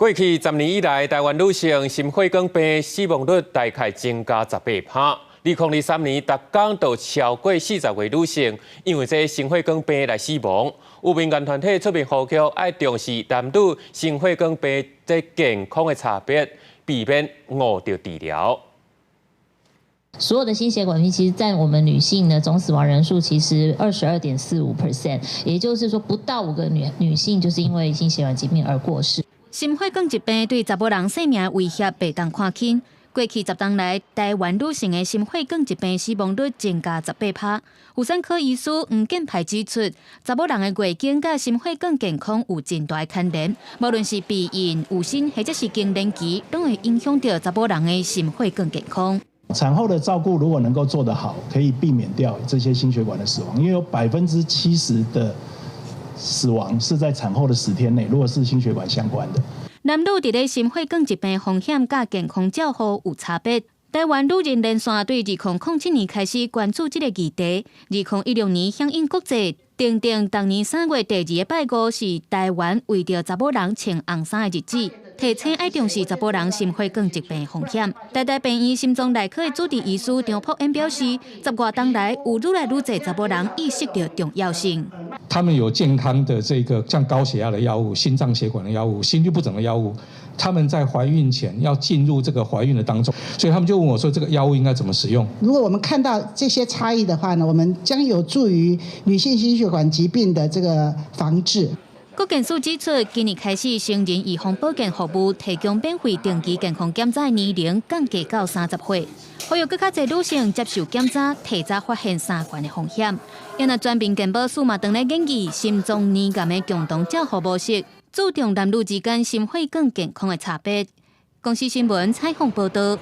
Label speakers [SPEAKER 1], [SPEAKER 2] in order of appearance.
[SPEAKER 1] 过去10年以来，台湾女性心血管病死亡率大概增加18%。2023年，逐天都超过40位女性因为这心血管病来死亡。有民间团体出面呼吁，要重视男女心血管病这健康的差别，避免误着治疗。
[SPEAKER 2] 所有的心血管病，其实占我们女性的总死亡人数其实22.45%，也就是说不到5个女性就是因为心血管疾病而过世。
[SPEAKER 3] 心血管疾病对查某人生命威胁被当看轻。过去10年来，台湾女性的心血管疾病死亡率增加18%。妇产科医师黄建排指出，查某人的月经甲心血管健康有真大牵连，无论是避孕、有心或者是更年期，都会影响到查某人的心血管健康。
[SPEAKER 4] 产后的照顾如果能够做得好，可以避免掉这些心血管的死亡，因为有70%的死亡是在产后的10天内，如果是心血管相关的。
[SPEAKER 3] 男女伫咧心血管疾病风险甲健康照护有差别。台湾女人连线对2007年开始关注这个议题，2016年响应国际定当年3月第2个拜五是台湾为着查某人穿红衫的日子。 提醒要重视查某人心血管疾病风险。台大病院心脏内科的主治医师张朴恩表示，10月当来有愈来愈多查某人意识到重要性。
[SPEAKER 5] 他们有健康的这个像高血压的药物、心脏血管的药物、心律不整的药物，他们在怀孕前要进入这个怀孕的当中，所以他们就问我说，这个药物应该怎么使用？
[SPEAKER 6] 如果我们看到这些差异的话呢，我们将有助于女性心血管疾病的这个防治。
[SPEAKER 3] 国健署指出，今年开始成人预防保健服务提供免费定期健康检查的年龄降低到30岁，呼吁更较侪女性接受检查，提早发现相关的风险。因为全民健保署嘛，当来建议心脏年癌的共同照护模式，注重男女之间心血管健康的差别。公司新闻采访报道。